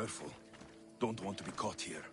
Careful. Don't want to be caught here.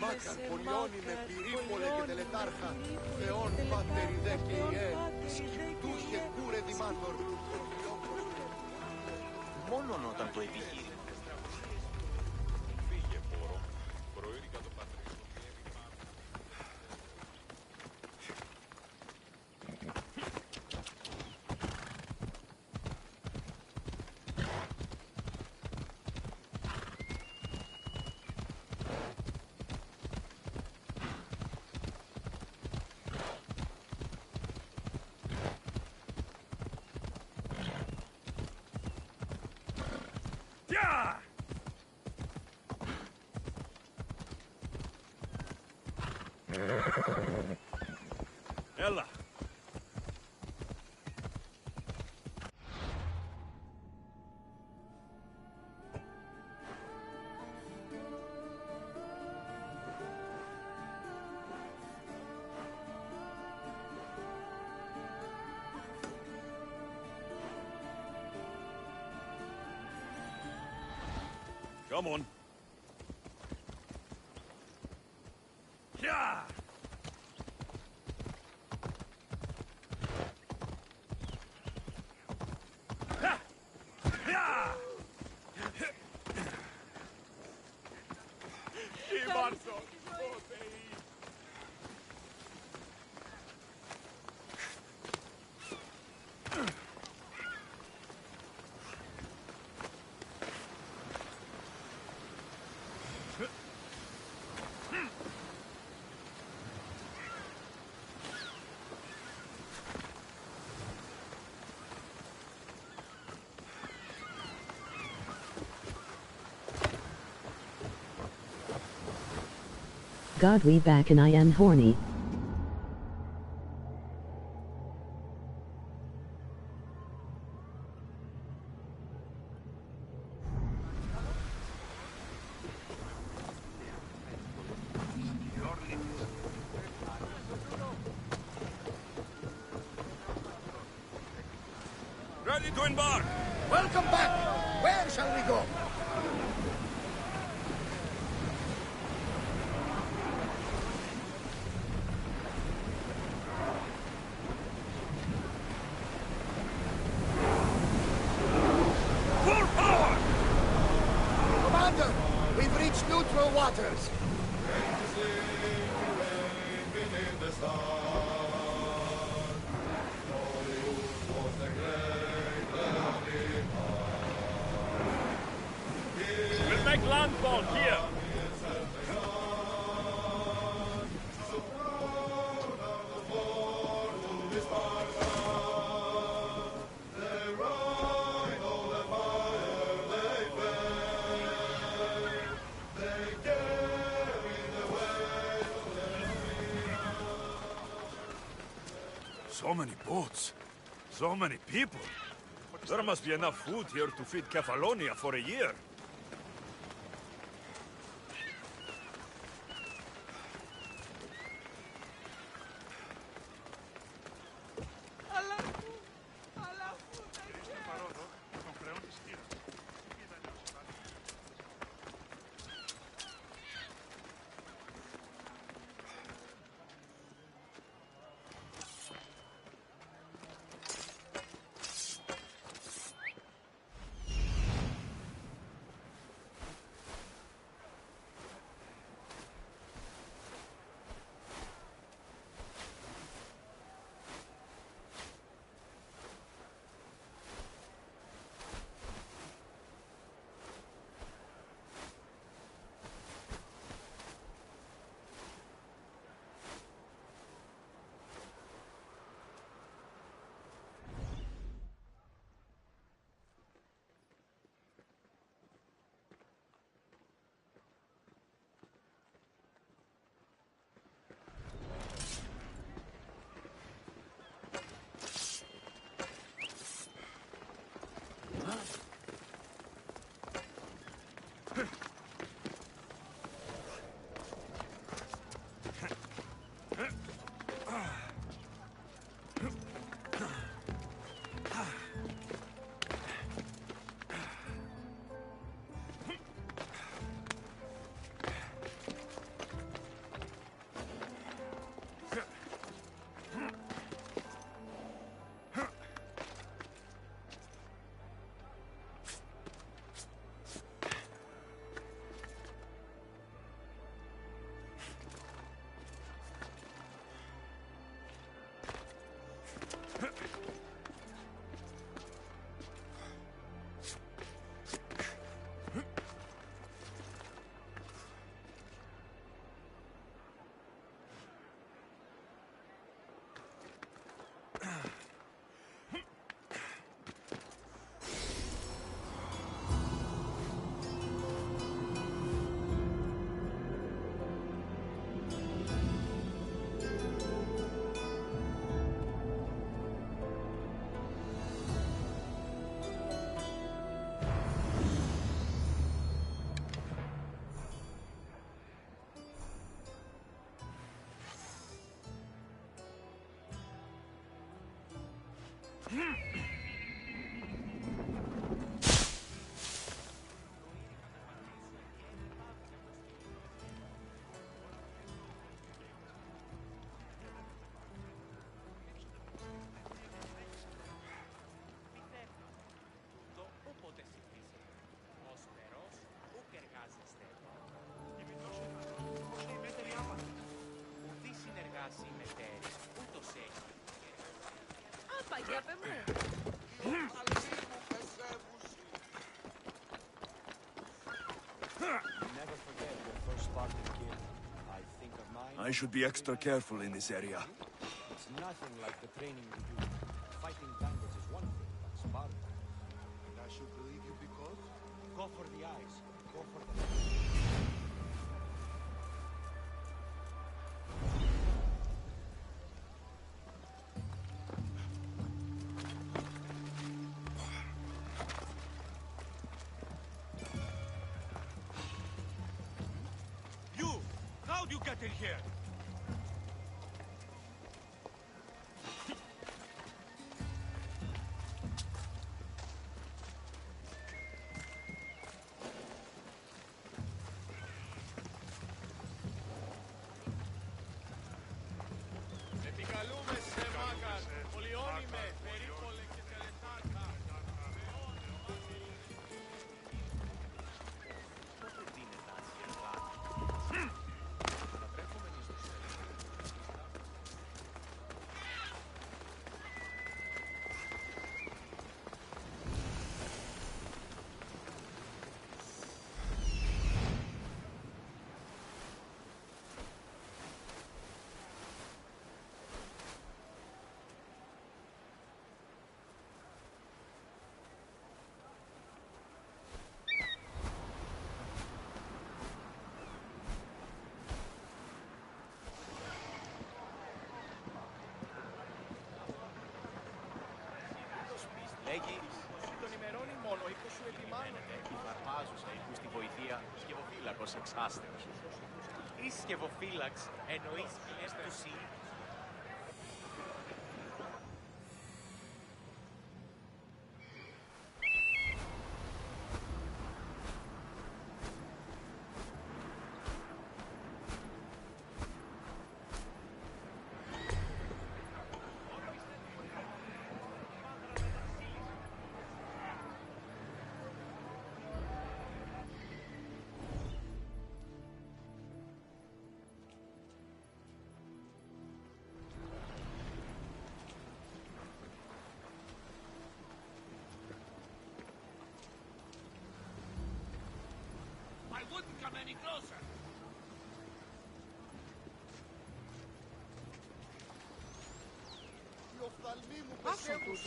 Μάκαρ, πολιώνει με πυρήπολε και τελετάρχα, Θεόν πάτερη δε και ιέ, σκητούχε κούρε δημάτορ. Μόνον όταν το επιχείρει. Φύγε, πόρο. Προήρυκα το πατρί. Έλα. Come on. Yeah. God, we back and I am horny. Ready to embark. Welcome back! Where shall we go? Full power! Commander, we've reached neutral waters. We'll make landfall here. So many boats. So many people. There must be enough food here to feed Kefalonia for a year. I should be extra careful in this area. It's nothing like the training you do. Fighting bandits is one thing, but Sparta... And I should believe you because? Go for the eyes. Go for the... You! How'd you get in here? Λέγει, τον ημερώνει μόνο οίκος σου ετοιμάνεται. Υφαρπάζουσα ήκου στη βοηθεία, σκευοφύλακος εξάστερος. Η σκευοφύλαξ εννοεί σκηνές του ΣΥ. Wouldn't come any closer. Οι οφθαλμοί μου πεσεύουν.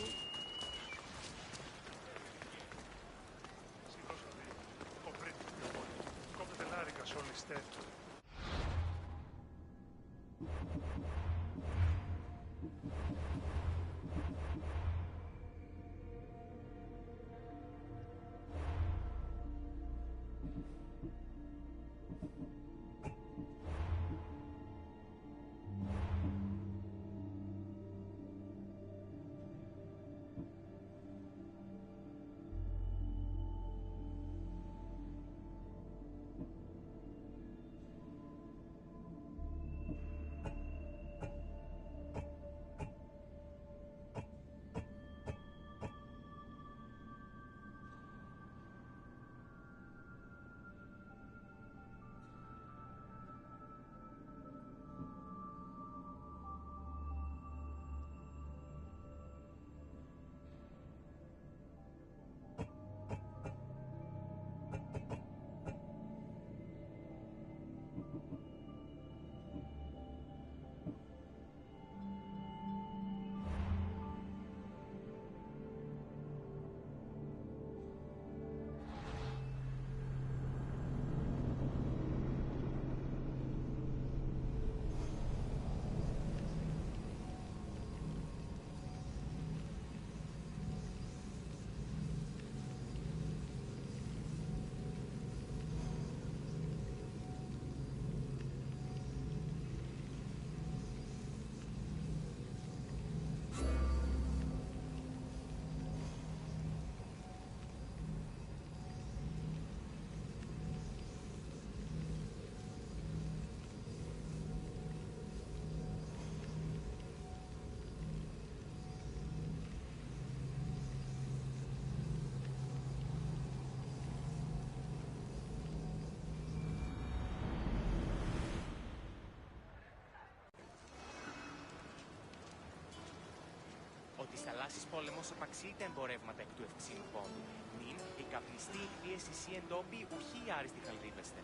της θαλάσσης πόλεμος επαξεί τα εμπορεύματα εκ του ευξήνου πόντου. Νυν, η καπνιστή εκδίεση σύ εντόπι ουχή άριστη χαλδίβεστε.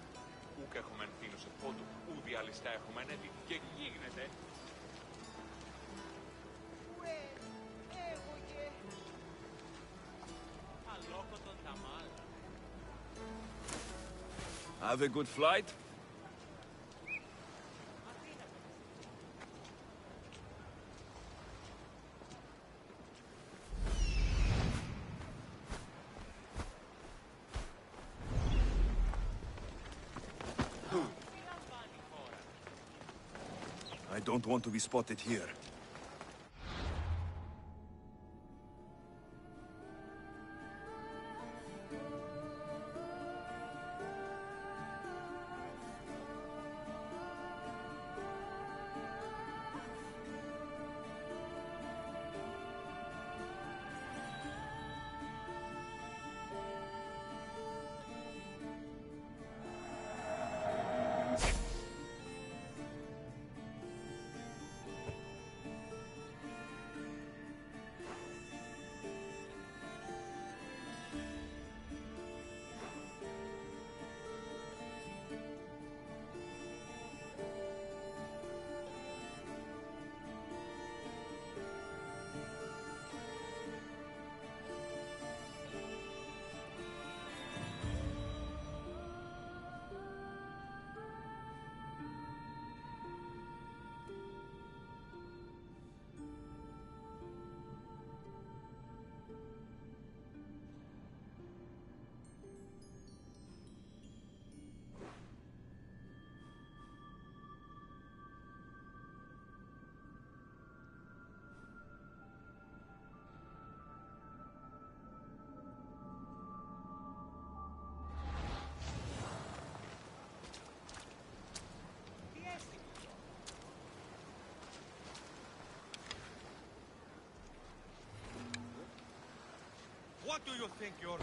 Ούκ έχομεν θήνος σε πόντου, ου διαλυστά έχομεν έτη και γίγνεται. Αλόκοτον τα μάλα. Have a good flight. I don't want to be spotted here. What do you think you're...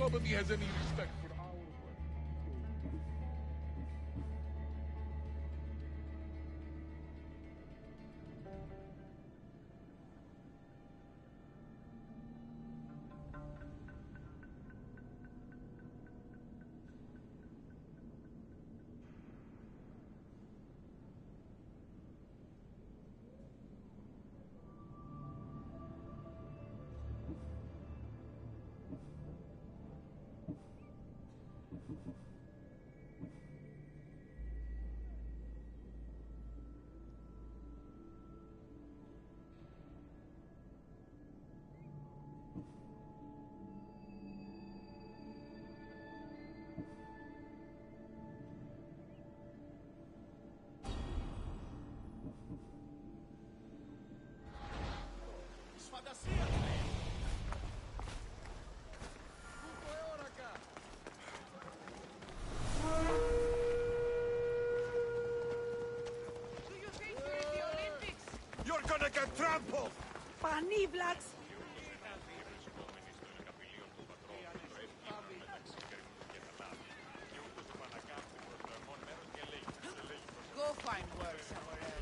nobody has any respect for our work. You're gonna get trampled! Πανίβλαξ! Go find work somewhere else.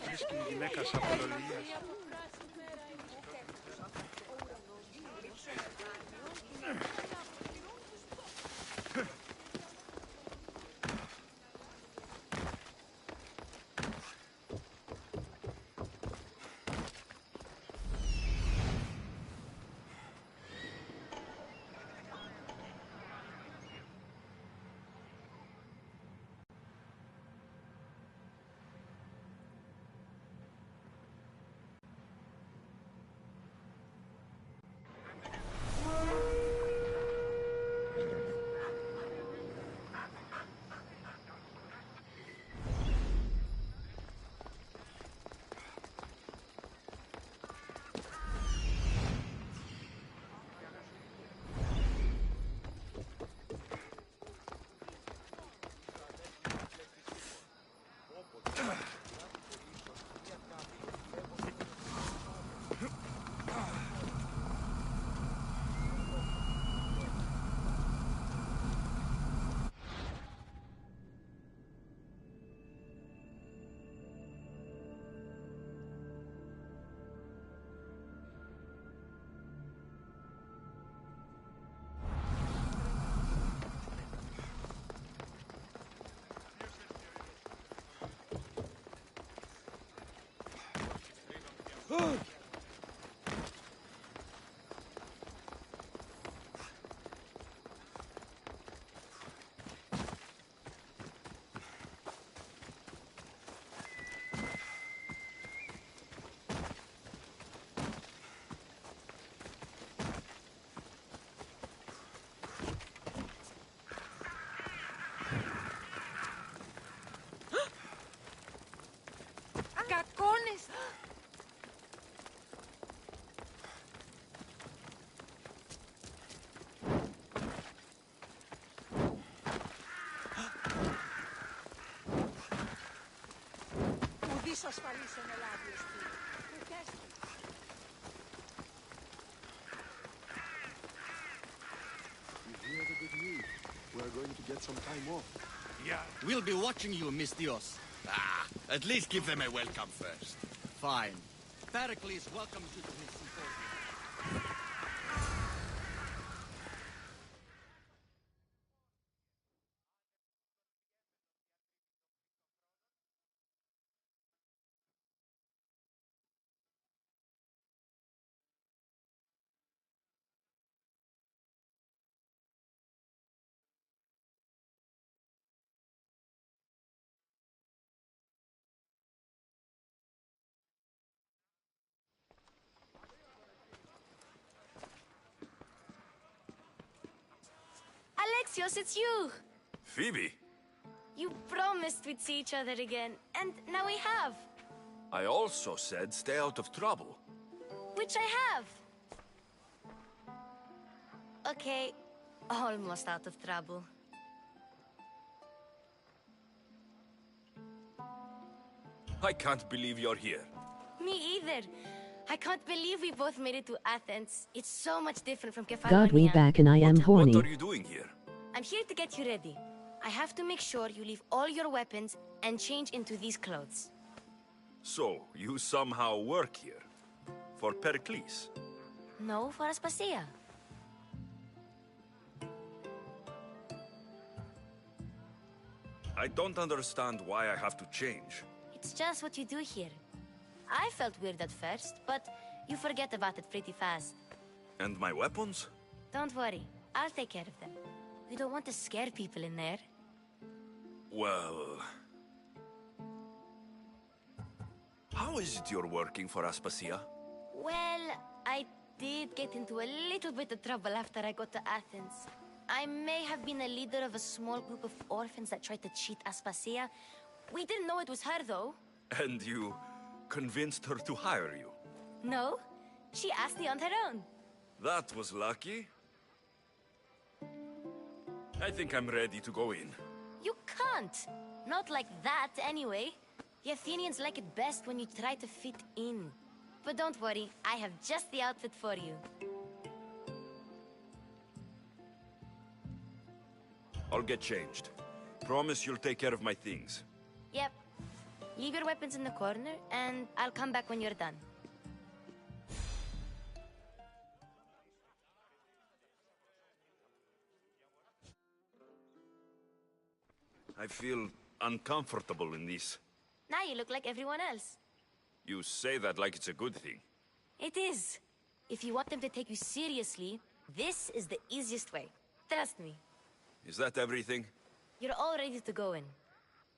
Βρίσκει η γυναίκα σαν απολωλίας. Cacones! Ουδής ασφαλής εν ελάδι εστί. Προτέστη. You hear the good news? We're going to get some time off. Yeah. We'll be watching you, Miss Dios. At least give them a welcome first. Fine. Pericles welcomes you to his symposium. Alexios, it's you! Phoebe, You promised we'd see each other again, and now we have. I also said stay out of trouble. Which I have. Okay, almost out of trouble. I can't believe you're here. Me either. I can't believe we both made it to Athens. It's so much different from Kefalonia. God, we back and I am horny. What are you doing here? I'm here to get you ready. I have to make sure you leave all your weapons and change into these clothes. So, you somehow work here? For Pericles? No, for Aspasia. I don't understand why I have to change. It's just what you do here. I felt weird at first, but you forget about it pretty fast. And my weapons? Don't worry, I'll take care of them. We don't want to scare people in there. Well... How is it you're working for Aspasia? Well, I did get into a little bit of trouble after I got to Athens. I may have been a leader of a small group of orphans that tried to cheat Aspasia. We didn't know it was her, though. And you convinced her to hire you? No, she asked me on her own. That was lucky. I think I'm ready to go in. You can't. Not like that, anyway. The Athenians like it best when you try to fit in. But don't worry, I have just the outfit for you. I'll get changed. Promise you'll take care of my things. Yep. Leave your weapons in the corner, and I'll come back when you're done. I feel uncomfortable in this. Now you look like everyone else. You say that like it's a good thing. It is. If you want them to take you seriously, this is the easiest way. Trust me. Is that everything? You're all ready to go in.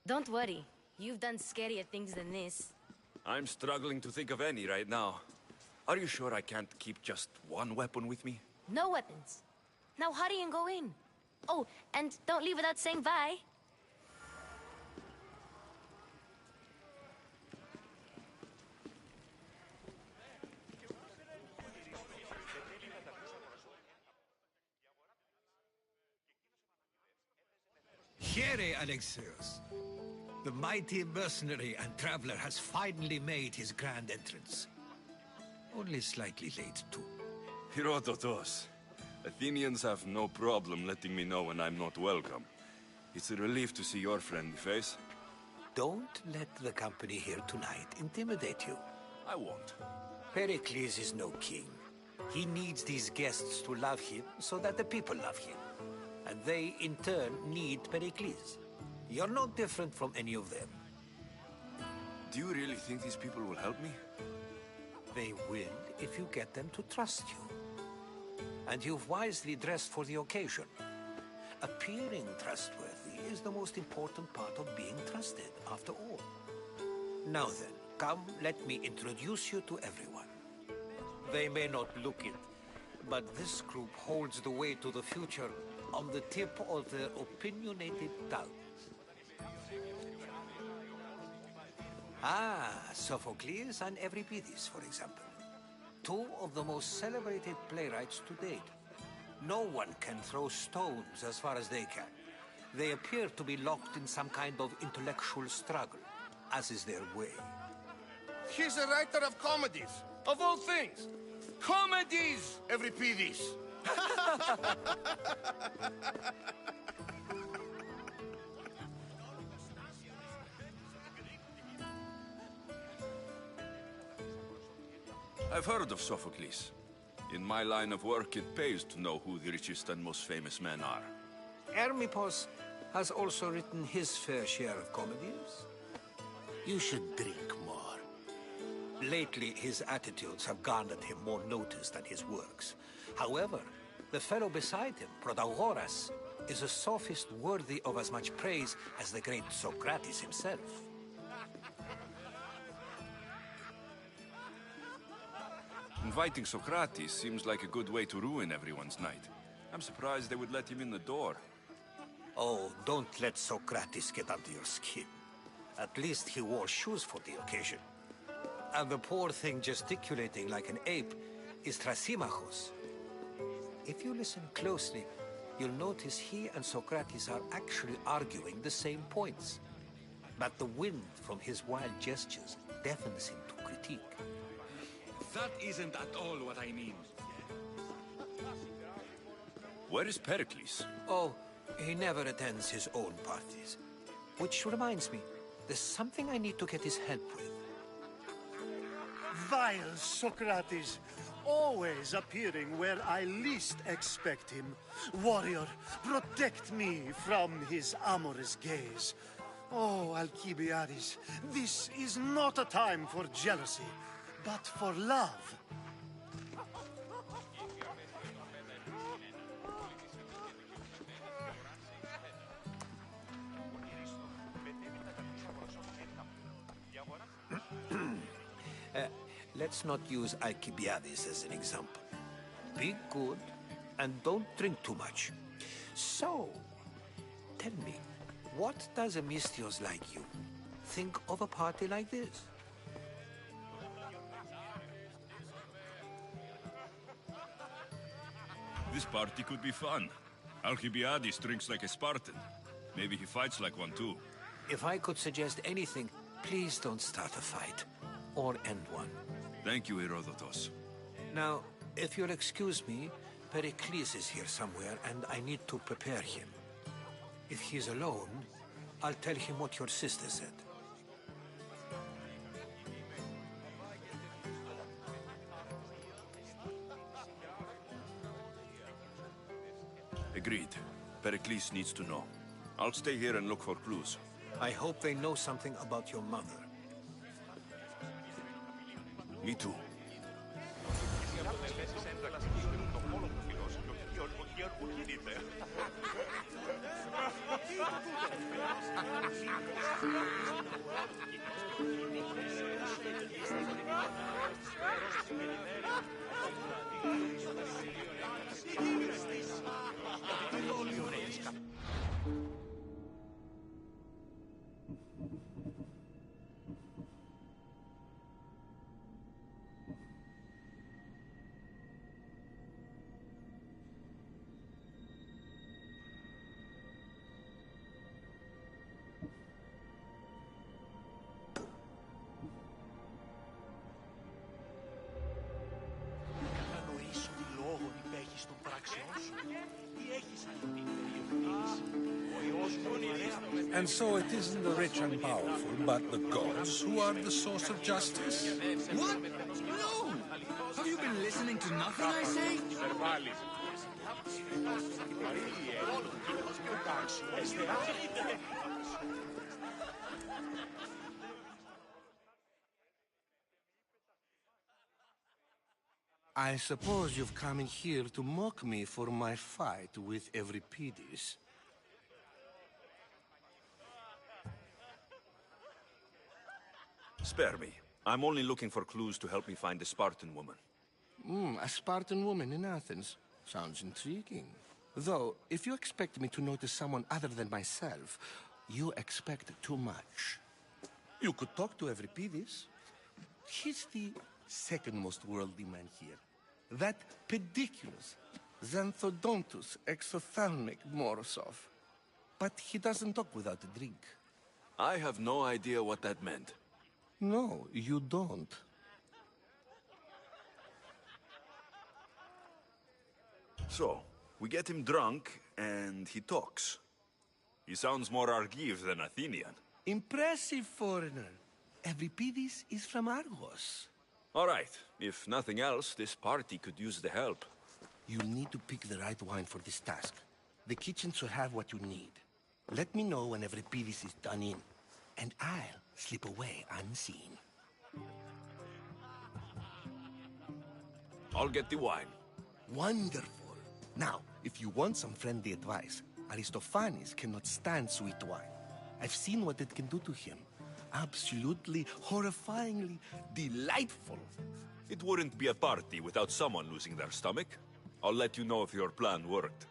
Don't worry. You've done scarier things than this. I'm struggling to think of any right now. Are you sure I can't keep just one weapon with me? No weapons. Now hurry and go in. Oh, and don't leave without saying bye. Here, Alexios. The mighty mercenary and traveler has finally made his grand entrance. Only slightly late, too. Herodotos. Athenians have no problem letting me know when I'm not welcome. It's a relief to see your friendly face. Don't let the company here tonight intimidate you. I won't. Pericles is no king. He needs these guests to love him so that the people love him. And they, in turn, need Pericles. You're no different from any of them. Do you really think these people will help me? They will if you get them to trust you. And you've wisely dressed for the occasion. Appearing trustworthy is the most important part of being trusted, after all. Now then, come, let me introduce you to everyone. They may not look it, but this group holds the way to the future on the tip of their opinionated tongues. Sophocles and Euripides, for example. Two of the most celebrated playwrights to date. No one can throw stones as far as they can. They appear to be locked in some kind of intellectual struggle, as is their way. He's a writer of comedies, of all things. Comedies, Euripides. I've heard of Sophocles. In my line of work, it pays to know who the richest and most famous men are. Hermippos has also written his fair share of comedies. You should drink more. Lately, his attitudes have garnered him more notice than his works. However, the fellow beside him, Protagoras, is a sophist worthy of as much praise as the great Socrates himself. Inviting Socrates seems like a good way to ruin everyone's night. I'm surprised they would let him in the door. Oh, don't let Socrates get under your skin. At least he wore shoes for the occasion. And the poor thing gesticulating like an ape is Thrasymachos. If you listen closely, you'll notice he and Socrates are actually arguing the same points. But the wind from his wild gestures deafens him to critique. That isn't at all what I mean. Where is Pericles? Oh, he never attends his own parties. Which reminds me, there's something I need to get his help with. Vile Socrates, always appearing where I least expect him. Warrior, protect me from his amorous gaze. Oh, Alcibiades, this is not a time for jealousy, but for love. Let's not use Alcibiades as an example. Be good and don't drink too much. So, tell me, what does a Misthios like you think of a party like this? This party could be fun. Alcibiades drinks like a Spartan. Maybe he fights like one too. If I could suggest anything, please don't start a fight. Or end one. Thank you, Herodotus. Now, if you'll excuse me, Pericles is here somewhere, and I need to prepare him. If he's alone, I'll tell him what your sister said. Agreed. Pericles needs to know. I'll stay here and look for clues. I hope they know something about your mother. Me too. And so it isn't the rich and powerful, but the gods who are the source of justice? What? No! Have you been listening to nothing I say? I suppose you've come in here to mock me for my fight with Euripides. Spare me. I'm only looking for clues to help me find the Spartan woman. A Spartan woman in Athens. Sounds intriguing. Though, if you expect me to notice someone other than myself, you expect too much. You could talk to Euripides. He's the second most worldly man here. That pediculous, xanthodontus exophthalmic Morosov. But he doesn't talk without a drink. I have no idea what that meant. No, you don't. So, we get him drunk, and he talks. He sounds more Argive than Athenian. Impressive, foreigner. Euripides is from Argos. All right. If nothing else, this party could use the help. You'll need to pick the right wine for this task. The kitchen should have what you need. Let me know when Euripides is done in, and I'll slip away unseen. I'll get the wine. Wonderful. Now, if you want some friendly advice, Aristophanes cannot stand sweet wine. I've seen what it can do to him. Absolutely, horrifyingly delightful. It wouldn't be a party without someone losing their stomach. I'll let you know if your plan worked.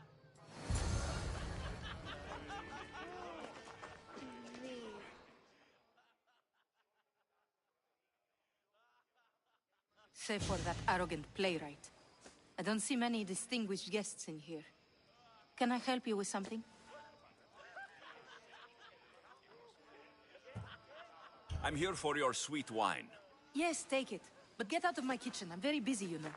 Save for that arrogant playwright. I don't see many distinguished guests in here. Can I help you with something? I'm here for your sweet wine. Yes, take it. But get out of my kitchen. I'm very busy, you know.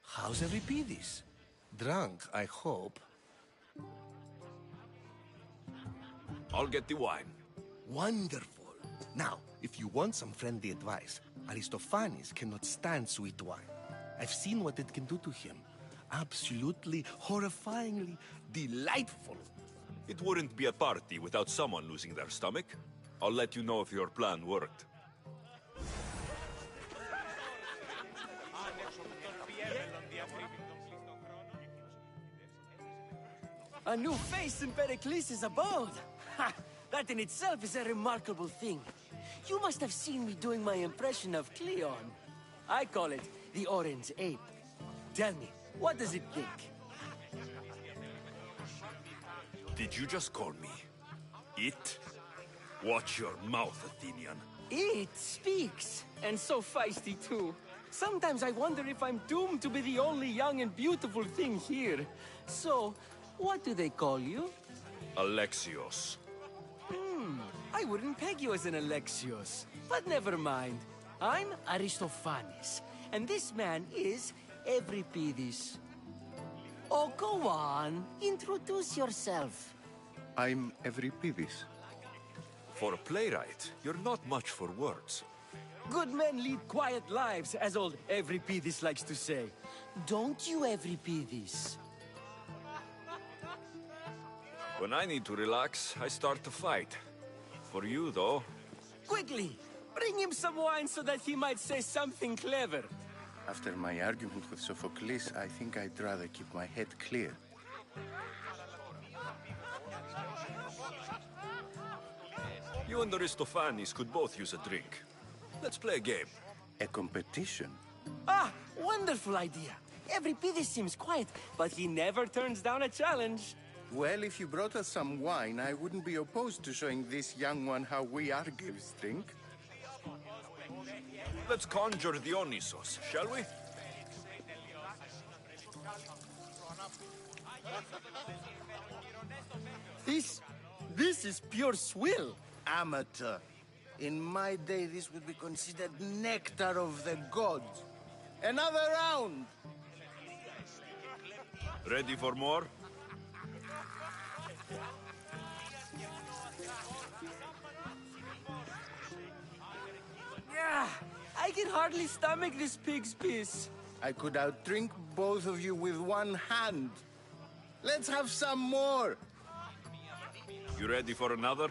How's Euripides? Drunk, I hope. I'll get the wine. Wonderful. Now, if you want some friendly advice, Aristophanes cannot stand sweet wine. I've seen what it can do to him. Absolutely, horrifyingly delightful. It wouldn't be a party without someone losing their stomach. I'll let you know if your plan worked. A new face in Pericles' abode! Ha! That in itself is a remarkable thing. You must have seen me doing my impression of Cleon. I call it the Orange Ape. Tell me, what does it think? Did you just call me it? Watch your mouth, Athenian. It speaks, and so feisty too. Sometimes I wonder if I'm doomed to be the only young and beautiful thing here. So, what do they call you? Alexios. I wouldn't peg you as an Alexios. But never mind. I'm Aristophanes, and this man is Euripides. Oh, go on. Introduce yourself. I'm Euripides. For a playwright, you're not much for words. Good men lead quiet lives, as old Euripides likes to say. Don't you, Euripides? When I need to relax, I start to fight. For you, though... Quickly! Bring him some wine so that he might say something clever. After my argument with Sophocles, I think I'd rather keep my head clear. You and Aristophanes could both use a drink. Let's play a game. A competition? Ah, wonderful idea. Euripides seems quiet, but he never turns down a challenge. Well, if you brought us some wine, I wouldn't be opposed to showing this young one how we Argives drink. Let's conjure Dionysos, shall we? This is pure swill. Amateur. In my day, this would be considered nectar of the gods. Another round! Ready for more? Yeah, I can hardly stomach this pig's piss. I could outdrink both of you with one hand. Let's have some more. You ready for another?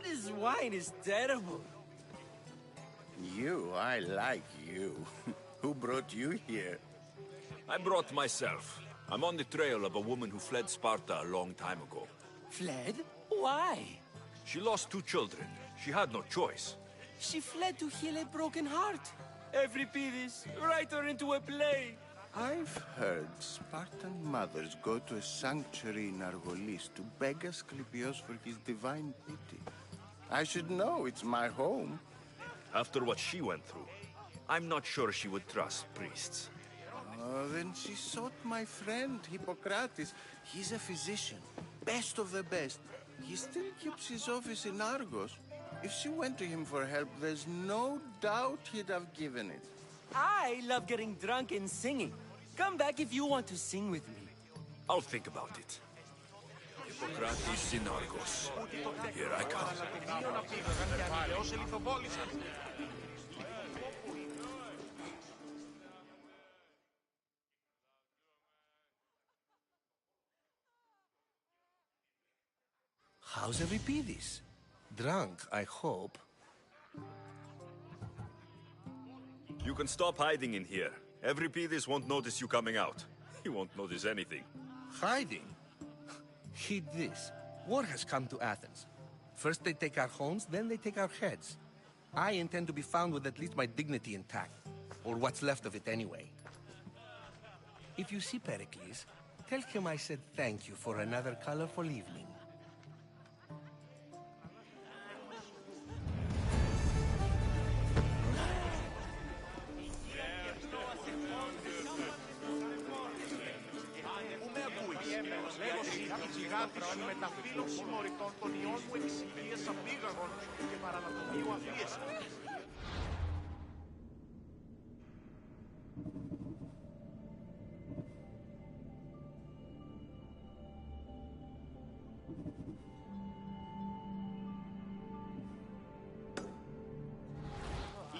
This wine is terrible. You, I like you. Who brought you here? I brought myself. I'm on the trail of a woman who fled Sparta a long time ago. Fled? Why? She lost 2 children. She had no choice. She fled to heal a broken heart. Euripides, write her into a play. I've heard Spartan mothers go to a sanctuary in Argolis to beg Asclepios for his divine pity. I should know, it's my home. After what she went through, I'm not sure she would trust priests. Oh, then she sought my friend, Hippocrates. He's a physician, best of the best. He still keeps his office in Argos. If she went to him for help, there's no doubt he'd have given it. I love getting drunk and singing. Come back if you want to sing with me. I'll think about it. Hippocrates in Argos. Here I come. How's Euripides? Drunk, I hope. You can stop hiding in here. Euripides won't notice you coming out. He won't notice anything. Hiding? Heed this. War has come to Athens. First they take our homes, then they take our heads. I intend to be found with at least my dignity intact. Or what's left of it anyway. If you see Pericles, tell him I said thank you for another colorful evening.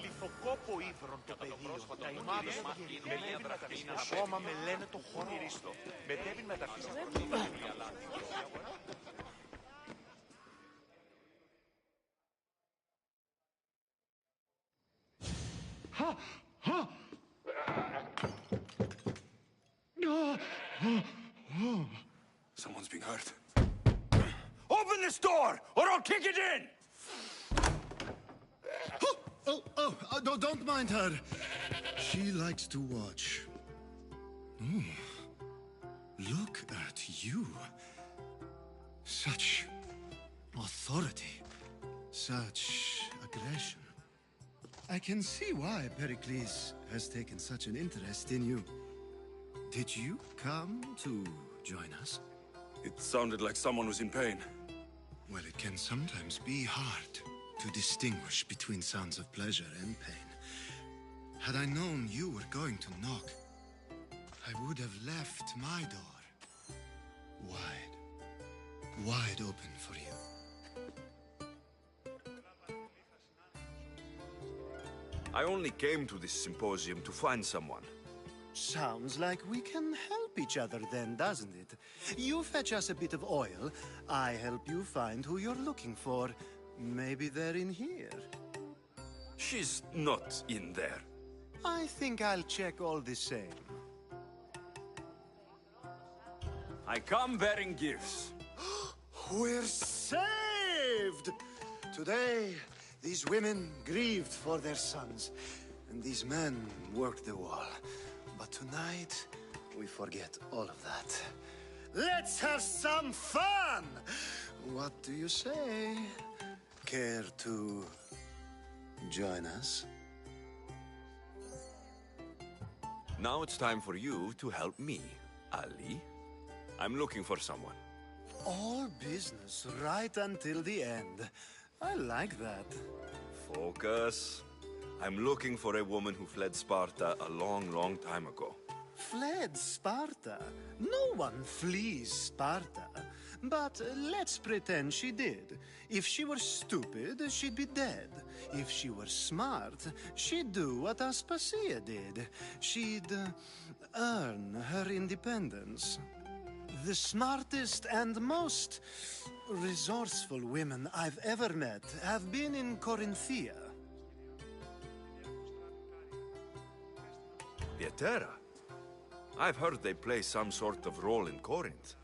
Λιθοκόπο ύβρον το πεδίο. Τα ημάδες μετέβη μεταξύ στο σώμα με λένε το χωρίστο. Μετέβη μεταξύ στο Someone's being hurt. Open this door, or I'll kick it in! No, don't mind her. She likes to watch. Look at you. Such authority. Such aggression. I can see why Pericles has taken such an interest in you. Did you come to join us? It sounded like someone was in pain. Well, it can sometimes be hard to distinguish between sounds of pleasure and pain. Had I known you were going to knock, I would have left my door wide open for you. I only came to this symposium to find someone. Sounds like we can help each other then, doesn't it? You fetch us a bit of oil, I help you find who you're looking for. Maybe they're in here. She's not in there. I think I'll check all the same. I come bearing gifts. We're saved! Today, these women grieved for their sons, and these men worked the wall. But tonight, we forget all of that. Let's have some fun! What do you say? Care to join us? Now it's time for you to help me, Ali. I'm looking for someone. All business right until the end. I like that. Focus. I'm looking for a woman who fled Sparta a long, long time ago. Fled Sparta? No one flees Sparta. But let's pretend she did. If she were stupid, she'd be dead. If she were smart, she'd do what Aspasia did. She'd earn her independence. The smartest and most resourceful women I've ever met have been in Corinthia. Vietera? I've heard they play some sort of role in Corinth,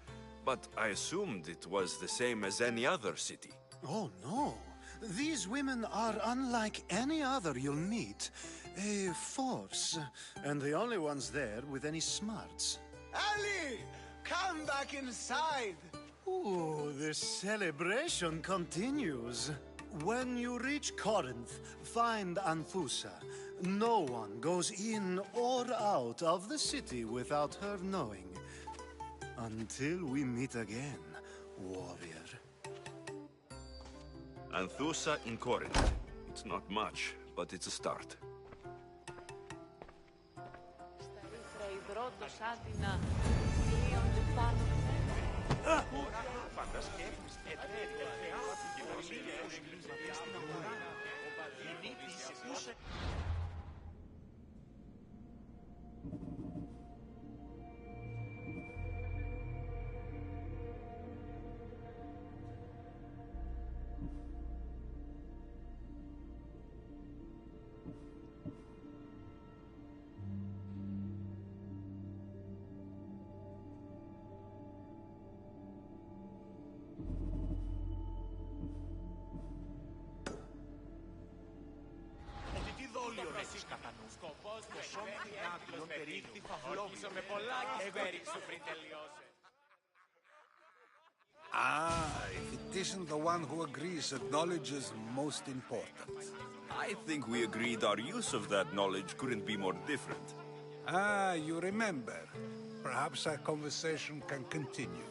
but I assumed it was the same as any other city. Oh, no. These women are unlike any other you'll meet. A force, and the only ones there with any smarts. Ali! Come back inside! Ooh, the celebration continues. When you reach Corinth, find Anthusa. No one goes in or out of the city without her knowing. Until we meet again, warrior. Anthusa in Corinth. It's not much, but it's a start. Ah, if it isn't the one who agrees that knowledge is most important. I think we agreed our use of that knowledge couldn't be more different. Ah, you remember. Perhaps our conversation can continue.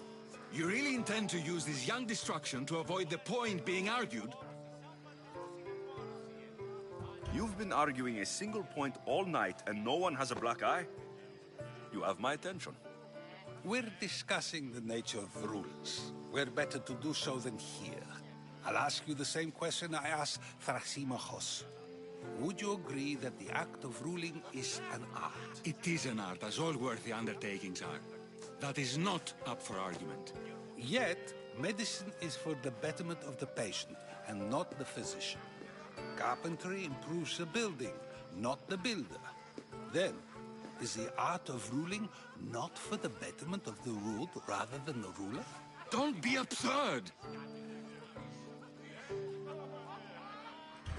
You really intend to use this young destruction to avoid the point being argued? You've been arguing a single point all night and no one has a black eye? You have my attention. We're discussing the nature of rules. Where better to do so than here? I'll ask you the same question I asked Thrasymachos. Would you agree that the act of ruling is an art? It is an art, as all worthy undertakings are. That is not up for argument. Yet, medicine is for the betterment of the patient, and not the physician. Carpentry improves the building, not the builder. Then, is the art of ruling not for the betterment of the ruled rather than the ruler? Don't be absurd!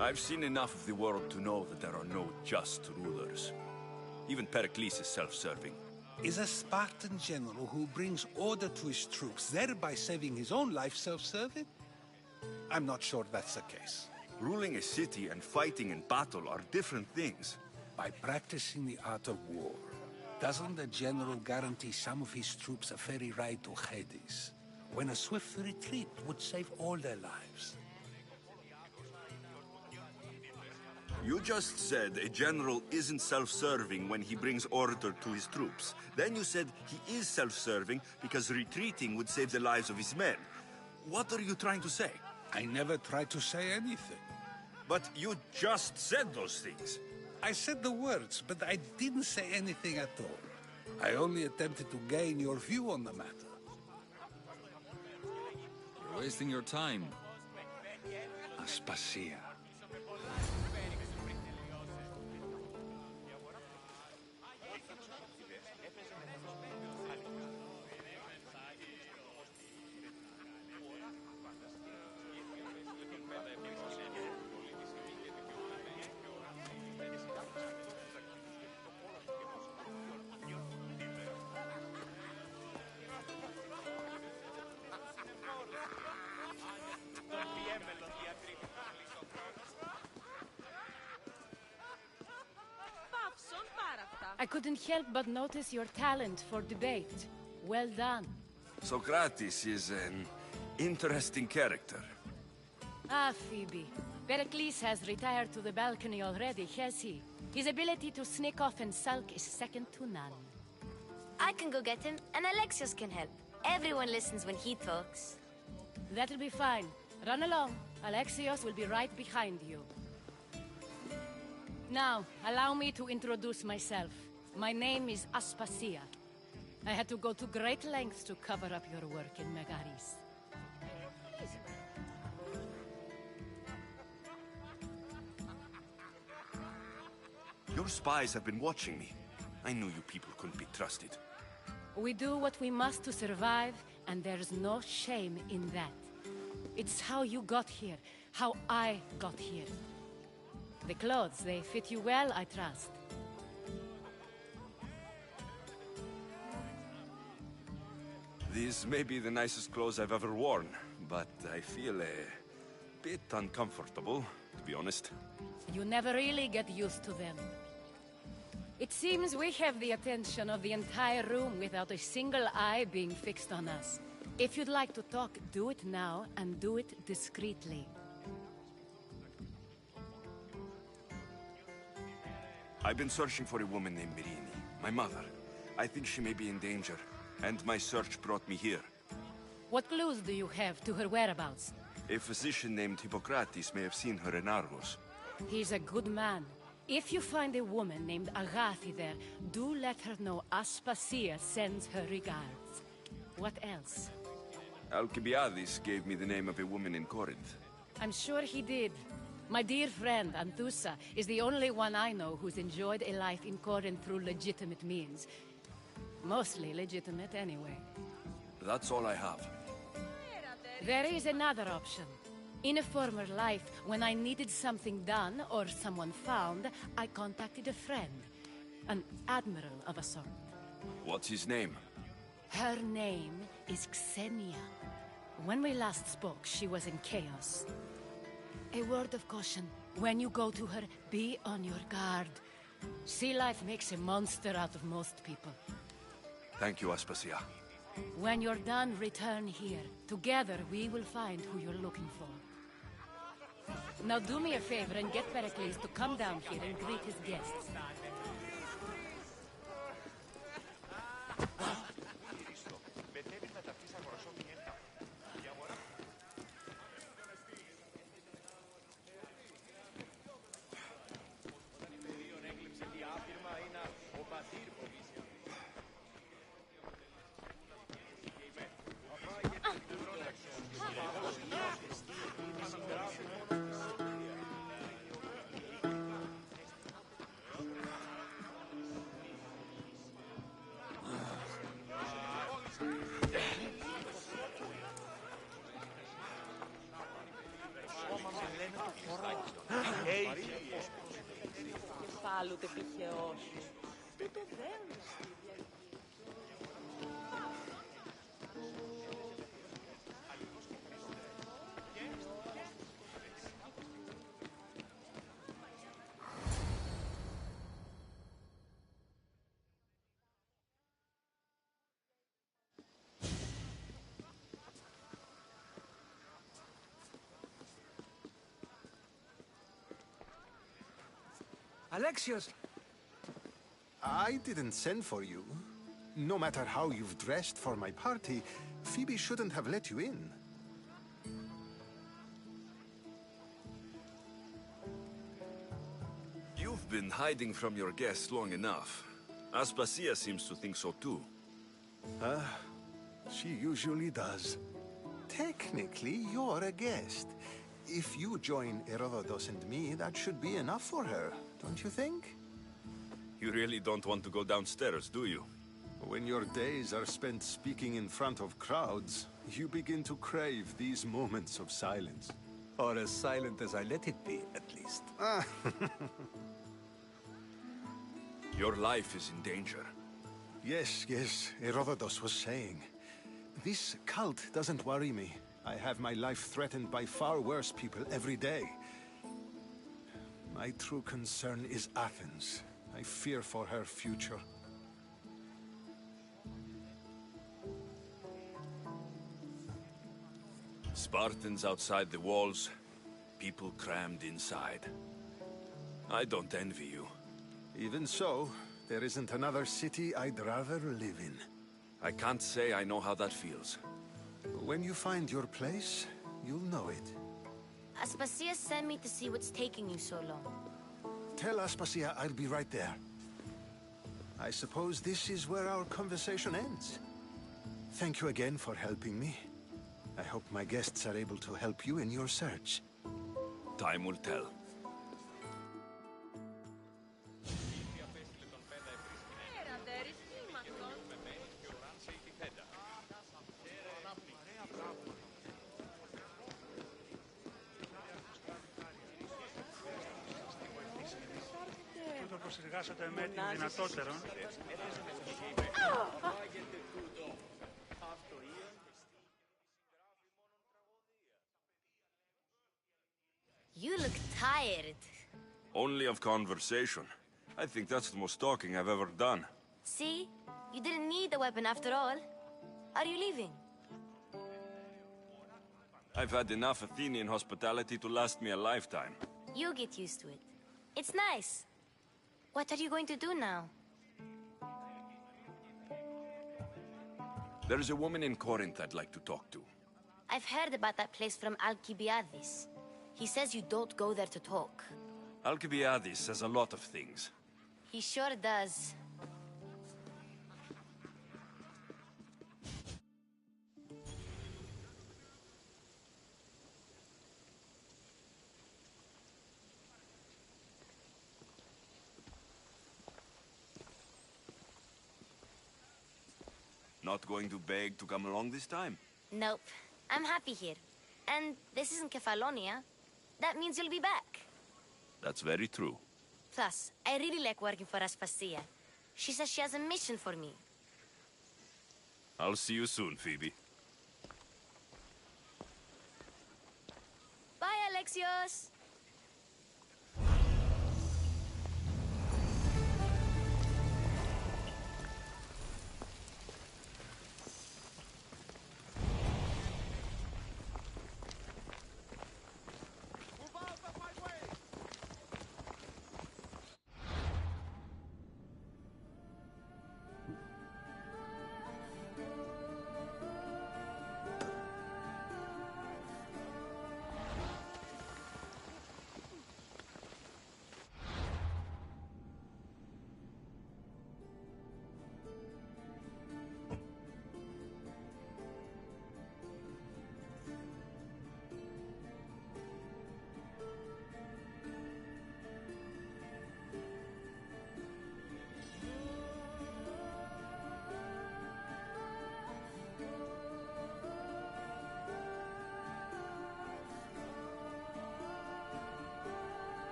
I've seen enough of the world to know that there are no just rulers. Even Pericles is self-serving. Is a Spartan general who brings order to his troops, thereby saving his own life, self-serving? I'm not sure that's the case. Ruling a city and fighting in battle are different things. By practicing the art of war, doesn't the general guarantee some of his troops a ferry ride to Hades, when a swift retreat would save all their lives? You just said a general isn't self-serving when he brings order to his troops. Then you said he is self-serving because retreating would save the lives of his men. What are you trying to say? I never tried to say anything. But you just said those things. I said the words, but I didn't say anything at all. I only attempted to gain your view on the matter. You're wasting your time. Aspasia. I couldn't help but notice your talent for debate. Well done. Socrates is an interesting character. Ah, Phoebe. Pericles has retired to the balcony already, has he? His ability to sneak off and sulk is second to none. I can go get him, and Alexios can help. Everyone listens when he talks. That'll be fine. Run along. Alexios will be right behind you. Now, allow me to introduce myself. My name is Aspasia. I had to go to great lengths to cover up your work in Megaris. Your spies have been watching me. I knew you people couldn't be trusted. We do what we must to survive, and there's no shame in that. It's how you got here, how I got here. The clothes, they fit you well, I trust. These may be the nicest clothes I've ever worn, but I feel a bit uncomfortable, to be honest. You never really get used to them. It seems we have the attention of the entire room without a single eye being fixed on us. If you'd like to talk, do it now, and do it discreetly. I've been searching for a woman named Mirini, my mother. I think she may be in danger, and my search brought me here. What clues do you have to her whereabouts? A physician named Hippocrates may have seen her in Argos. He's a good man. If you find a woman named Agathi there, do let her know Aspasia sends her regards. What else? Alcibiades gave me the name of a woman in Corinth. I'm sure he did. My dear friend, Anthusa, is the only one I know who's enjoyed a life in Corinth through legitimate means. Mostly legitimate, anyway. That's all I have. There is another option. In a former life, when I needed something done or someone found, I contacted a friend. An admiral of a sort. What's his name? Her name is Xenia. When we last spoke, she was in chaos. A word of caution. When you go to her, be on your guard. Sea life makes a monster out of most people. Thank you, Aspasia. When you're done, return here. Together, we will find who you're looking for. Now do me a favor and get Pericles to come down here and greet his guests. Κεφάλουτε τυχαιό σου. Πού το δέρνεις, Alexios! I didn't send for you. No matter how you've dressed for my party, Phoebe shouldn't have let you in. You've been hiding from your guests long enough. Aspasia seems to think so too. She usually does. Technically, you're a guest. If you join Herodotus and me, that should be enough for her, don't you think? You really don't want to go downstairs, do you? When your days are spent speaking in front of crowds, you begin to crave these moments of silence. Or as silent as I let it be, at least. Your life is in danger. Yes, Herodotus was saying. This cult doesn't worry me. I have my life threatened by far worse people every day. My true concern is Athens. I fear for her future. Spartans outside the walls, people crammed inside. I don't envy you. Even so, there isn't another city I'd rather live in. I can't say I know how that feels. When you find your place, you'll know it. Aspasia sent me to see what's taking you so long. Tell Aspasia I'll be right there. I suppose this is where our conversation ends. Thank you again for helping me. I hope my guests are able to help you in your search. Time will tell. Τούτο πως εργάσατε με την δυνατότερον. You look tired. Only of conversation. I think that's the most talking I've ever done. See? You didn't need the weapon after all. Are you leaving? I've had enough Athenian hospitality to last me a lifetime. You get used to it. It's nice. What are you going to do now? There's a woman in Corinth I'd like to talk to. I've heard about that place from Alcibiades. He says you don't go there to talk. Alcibiades says a lot of things. He sure does. Not going to beg to come along this time? Nope. I'm happy here. And this isn't Kefalonia. That means you'll be back. That's very true. Plus, I really like working for Aspasia. She says she has a mission for me. I'll see you soon, Phoebe. Bye, Alexios!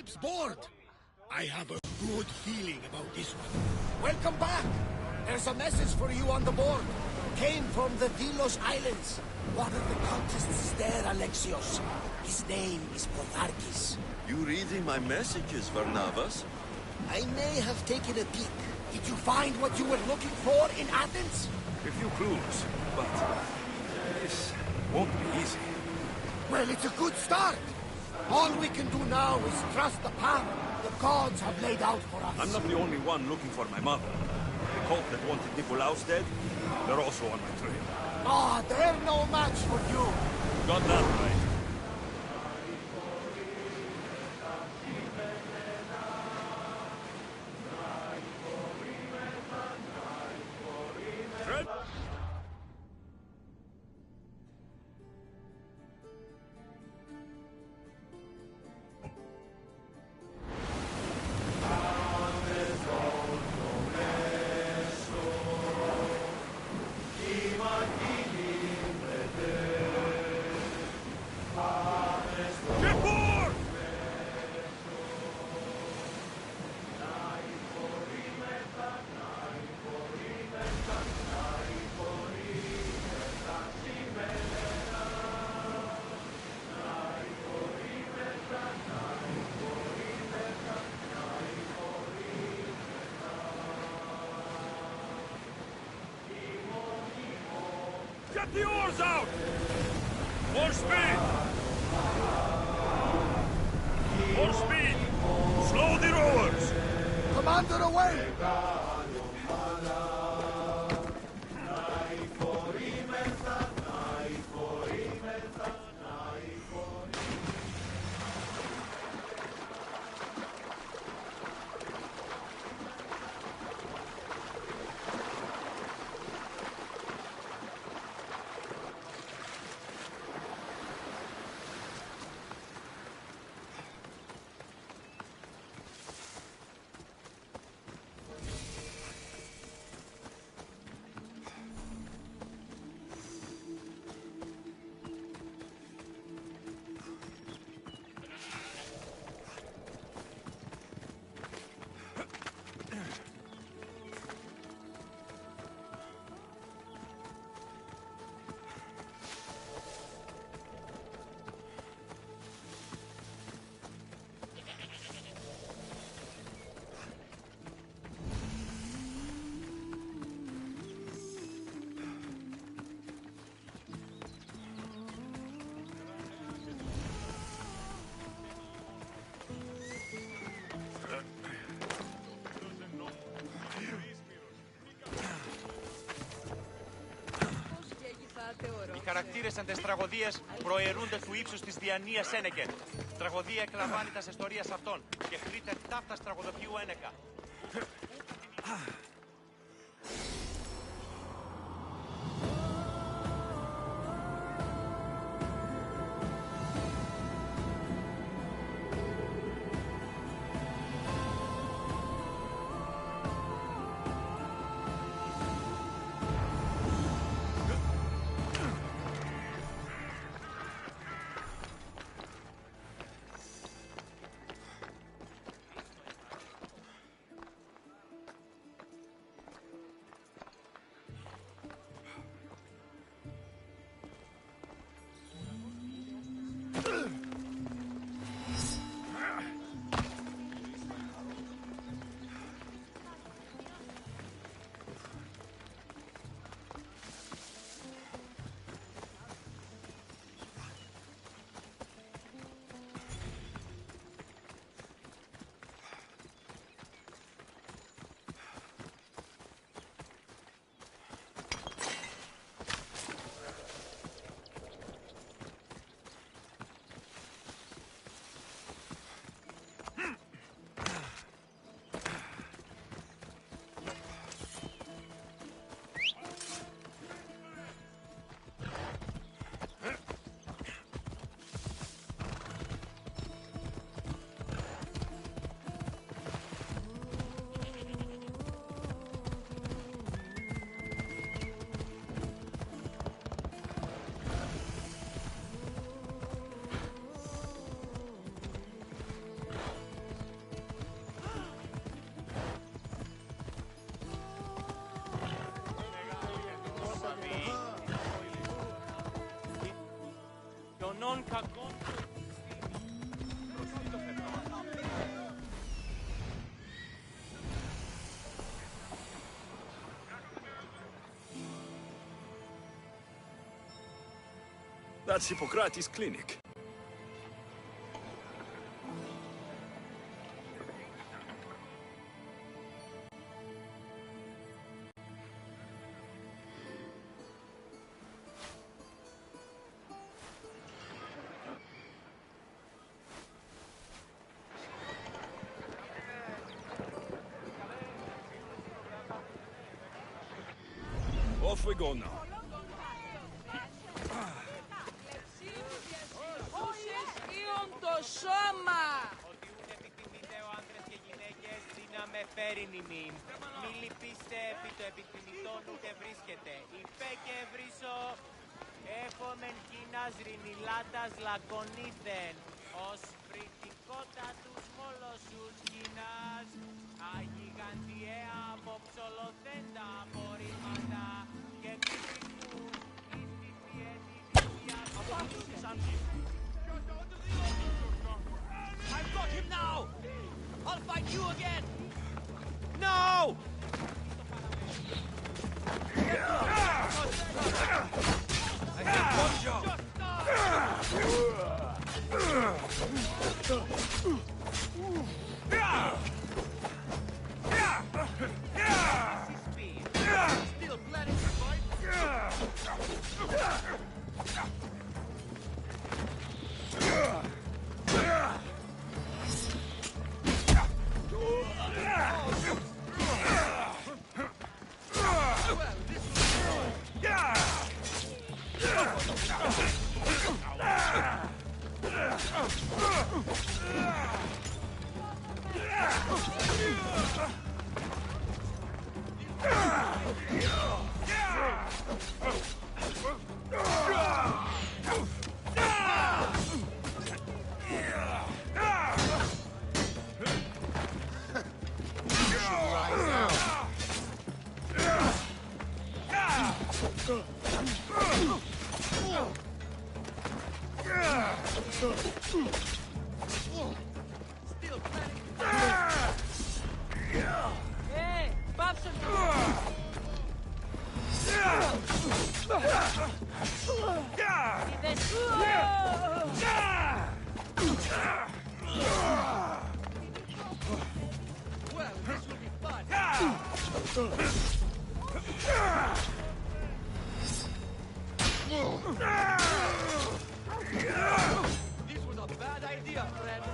ship's board. I have a good feeling about this one. Welcome back. There's a message for you on the board. Came from the Delos Islands. One of the cultists is there, Alexios. His name is Protharkis. You reading my messages, Varnavas? I may have taken a peek. Did you find what you were looking for in Athens? A few clues, but this won't be easy. Well, it's a good start. All we can do now is trust the path the gods have laid out for us. I'm not the only one looking for my mother. The cult that wanted Nicolaus dead, they're also on my trail. Ah, they're no match for you. Got that right. Get the oars out! More speed! More speed! Slow the rowers! Commander, away! Οι χαρακτήρες εν τες τραγωδίες προαιρούνται του ύψους της διανοίας Ένεκεν. Τραγωδία εκλαμβάνει τας ιστορίας αυτών και χρείται ταύτας τραγωδοποιού Ένεκα. Ονών κακών. That's Hippocrates' clinic. Off we go now. Ότι ούτε επιθυμείτε ο άντρες και γυναίκες δύναμε φέρει νημήν. Μη λυπήστε επί το επιθυμητόν ούτε βρίσκεται. Υπέ και βρίσω έφομεν κίνας ρινιλάτας λακωνήθεν. Ως φρυτικότατους μόλοσους κίνας αγιγαντιαία αποψολοθέντα απορρίμματα και κριτικούς εις τη πιέτη διαδικία. I've got him now! I'll fight you again! No! I have one job! Still planning to fight? Hey, Babson! Well, this will be fun. This was a bad idea, friend.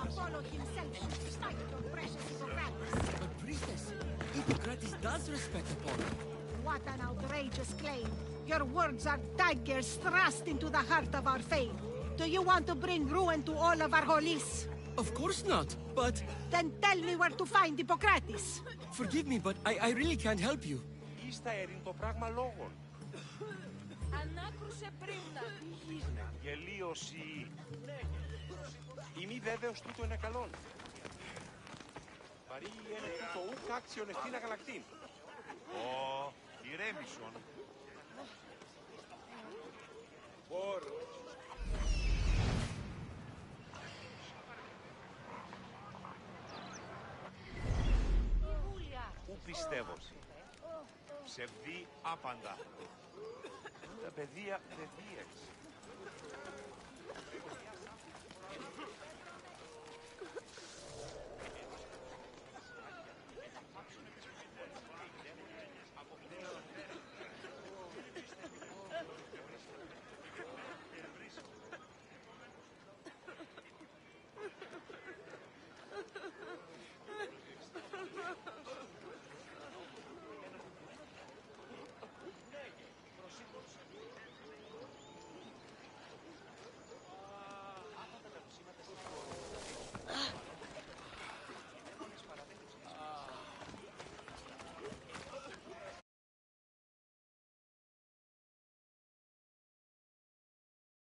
Apollo himself should fight your precious Hippocrates. But priestess, Hippocrates does respect Apollo. What an outrageous claim. Your words are daggers thrust into the heart of our faith. Do you want to bring ruin to all of our holies? Of course not, but... Then tell me where to find Hippocrates. Forgive me, but I really can't help you. Ήστα ερήν το πράγμα λόγων. Ανάκρουσε πρίμνα. Γελίωση. Είμαι βέβαιος τούτο είναι καλόν. Παρή είναι τούτο ουκ άξιον ευθύν αγαλακτήν. Ω, ηρέμησον. πιστεύωση. Ψευδή άπαντα. Τα παιδεία παιδείας.